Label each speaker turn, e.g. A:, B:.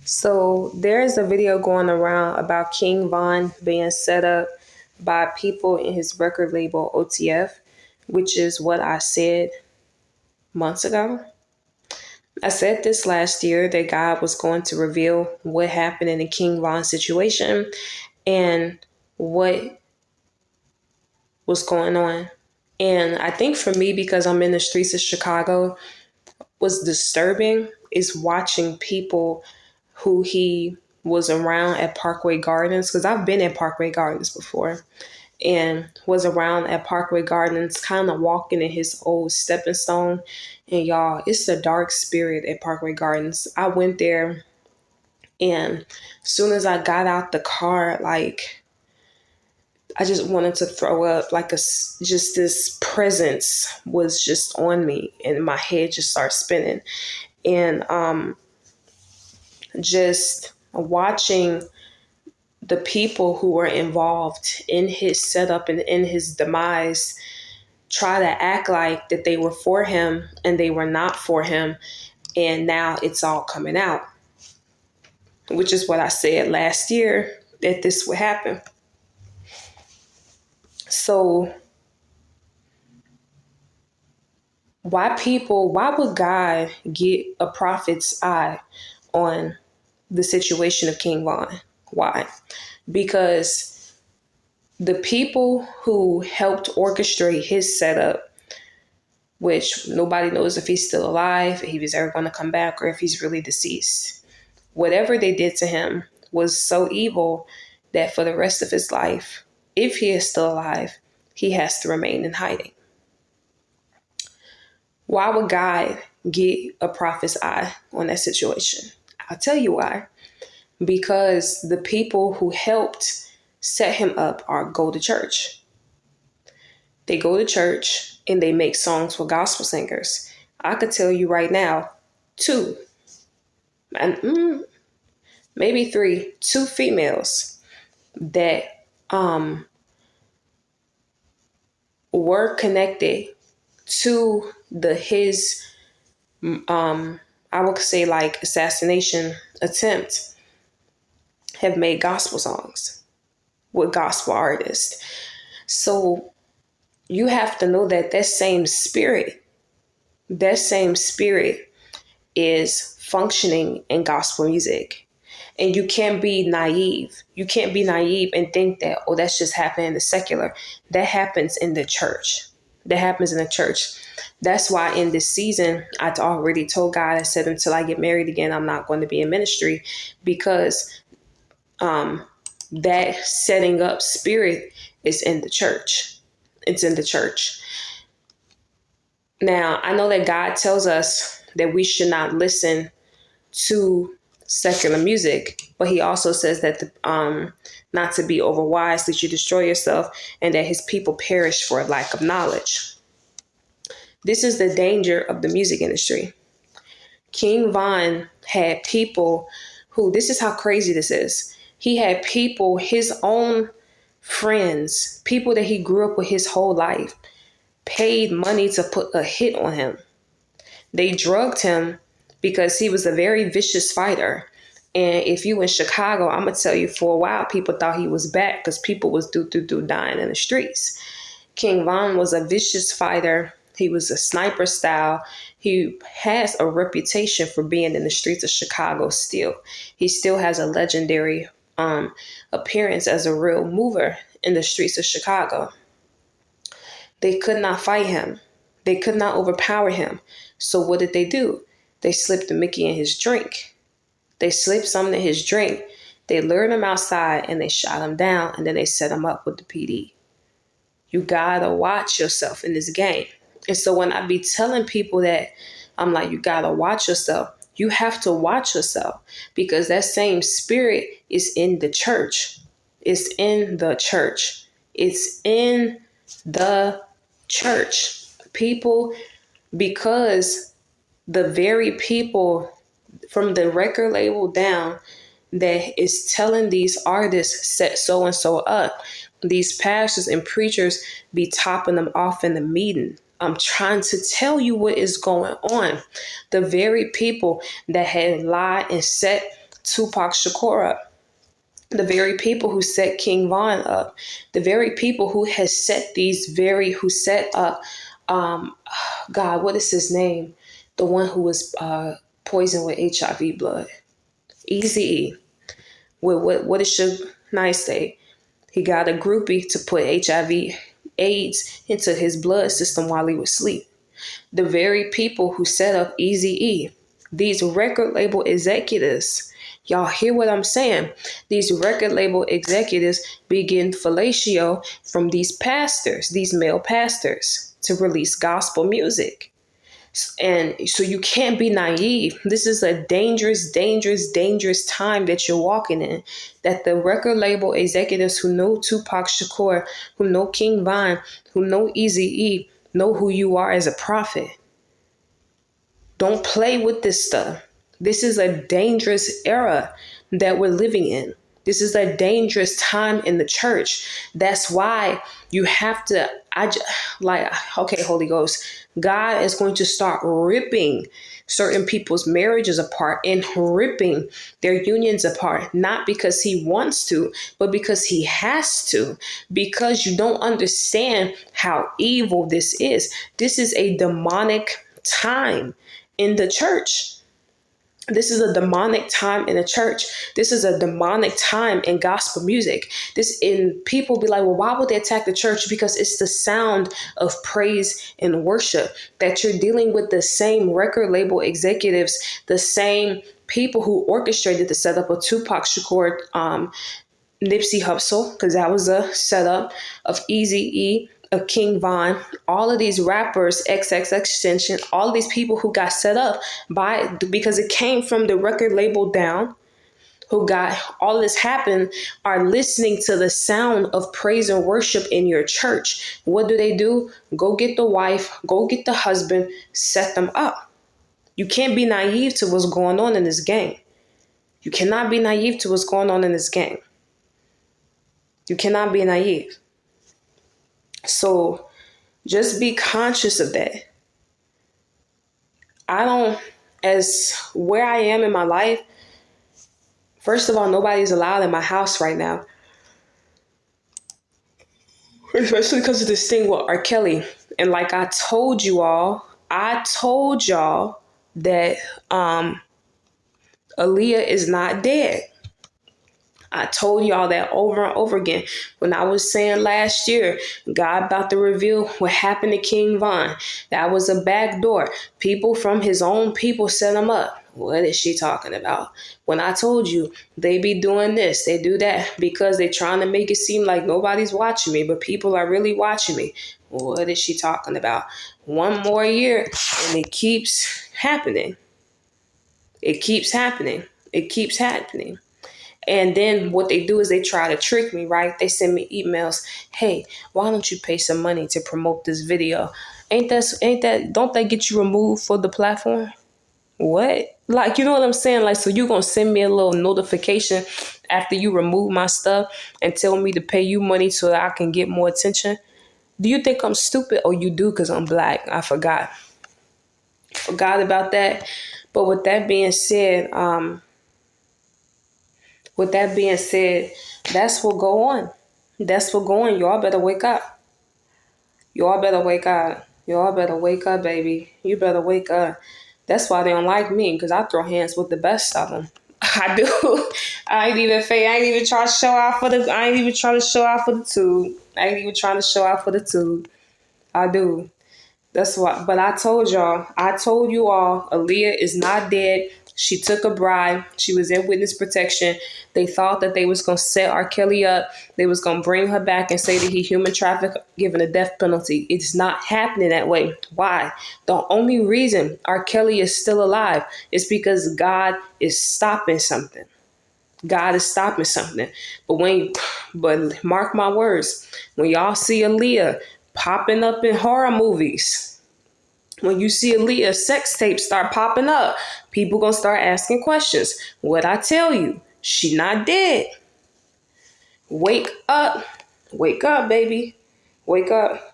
A: So there's a video going around about King Von being set up by people in his record label OTF, which is what I said months ago. I said this last year that God was going to reveal what happened in the King Von situation and what was going on. And I think for me, because I'm in the streets of Chicago, what's disturbing is watching people who he was around at Parkway Gardens, because I've been at Parkway Gardens before and was around at Parkway Gardens, kind of walking in his old stepping stone. And y'all, it's a dark spirit at Parkway Gardens. I went there, and as soon as I got out the car, like, I just wanted to throw up. Just this presence was just on me, and my head just started spinning. And just watching the people who were involved in his setup and in his demise try to act like that they were for him and they were not for him. And now it's all coming out, which is what I said last year that this would happen. So why would God get a prophet's eye on the situation of King Von? Why? Because the people who helped orchestrate his setup, which nobody knows if he's still alive, if he's ever going to come back, or if he's really deceased, whatever they did to him was so evil that for the rest of his life, if he is still alive, he has to remain in hiding. Why would God get a prophet's eye on that situation? I'll tell you why. Because the people who helped set him up go to church. They go to church and they make songs with gospel singers. I could tell you right now, two, and maybe three, two females that were connected to his I would say like assassination attempt have made gospel songs with gospel artists. So you have to know that same spirit is functioning in gospel music. And you can't be naive. You can't be naive and think that, oh, that's just happening in the secular. That happens in the church. That's why in this season, I already told God, I said, until I get married again, I'm not going to be in ministry, because that setting up spirit is in the church. It's in the church. Now, I know that God tells us that we should not listen to secular music, but he also says that not to be overwise, lest you destroy yourself, and that his people perish for a lack of knowledge. This is the danger of the music industry. King Von had people who, this is how crazy this is. He had people, his own friends, people that he grew up with his whole life, paid money to put a hit on him. They drugged him because he was a very vicious fighter. And if you in Chicago, I'm going to tell you, for a while, people thought he was back because people was dying in the streets. King Von was a vicious fighter. He was a sniper style. He has a reputation for being in the streets of Chicago still. He still has a legendary appearance as a real mover in the streets of Chicago. They could not fight him. They could not overpower him. So what did they do? They slipped the Mickey in his drink. They slipped something in his drink. They lured him outside and they shot him down, and then they set him up with the PD. You gotta watch yourself in this game. And so when I be telling people that, I'm like, you gotta watch yourself. You have to watch yourself, because that same spirit is in the church. It's in the church. It's in the church. People, because the very people from the record label down that is telling these artists set so and so up, these pastors and preachers be topping them off in the meeting. I'm trying to tell you what is going on. The very people that had lied and set Tupac Shakur up, the very people who set King Von up, the very people who who set up, God, what is his name? The one who was poisoned with HIV blood. Eazy-E. What did Suge Knight say? He got a groupie to put HIV AIDS into his blood system while he was asleep. The very people who set up Eazy-E, these record label executives, y'all hear what I'm saying? These record label executives begin fellatio from these pastors, these male pastors, to release gospel music. And so you can't be naive. This is a dangerous, dangerous, dangerous time that you're walking in. That the record label executives who know Tupac Shakur, who know King Von, who know Eazy-E, know who you are as a prophet. Don't play with this stuff. This is a dangerous era that we're living in. This is a dangerous time in the church. That's why you have to, okay, Holy Ghost, God is going to start ripping certain people's marriages apart and ripping their unions apart, not because he wants to, but because he has to, because you don't understand how evil this is. This is a demonic time in the church. This is a demonic time in the church. This is a demonic time in gospel music. People be like, well, why would they attack the church? Because it's the sound of praise and worship that you're dealing with. The same record label executives, the same people who orchestrated the setup of Tupac Shakur, Nipsey Hussle, because that was a setup of Eazy-E, of King Von, all of these rappers, XXXTentacion, all of these people who got set up because it came from the record label down, who got all this happen, are listening to the sound of praise and worship in your church. What do? Go get the wife, go get the husband, set them up. You can't be naive to what's going on in this game. You cannot be naive to what's going on in this game. You cannot be naive. So just be conscious of that. As where I am in my life, first of all, nobody's allowed in my house right now. Especially because of this thing with R. Kelly. And like I told y'all that Aaliyah is not dead. I told y'all that over and over again. When I was saying last year, God about to reveal what happened to King Von. That was a back door. People from his own people set him up. What is she talking about? When I told you they be doing this, they do that because they're trying to make it seem like nobody's watching me, but people are really watching me. What is she talking about? One more year and it keeps happening. It keeps happening. It keeps happening. And then what they do is they try to trick me, right? They send me emails. Hey, why don't you pay some money to promote this video? Don't they get you removed for the platform? What? Like, you know what I'm saying? Like, so you gonna send me a little notification after you remove my stuff and tell me to pay you money so that I can get more attention? Do you think I'm stupid? Or you do because I'm black? I forgot about that. But with that being said, that's what go on. That's what go on. Y'all better wake up. Y'all better wake up. Y'all better wake up, baby. You better wake up. That's why they don't like me, because I throw hands with the best of them. I do. I ain't even trying to show out for the tube. I ain't even trying to show out for the tube. I do. That's why. But I told you all, Aaliyah is not dead. She took a bribe. She was in witness protection. They thought that they was going to set R. Kelly up. They was going to bring her back and say that he human trafficked, given a death penalty. It's not happening that way. Why? The only reason R. Kelly is still alive is because God is stopping something. God is stopping something. But mark my words, when y'all see Aaliyah popping up in horror movies, when you see Aaliyah's sex tapes start popping up, people gonna start asking questions. What I tell you, she not dead. Wake up, baby. Wake up.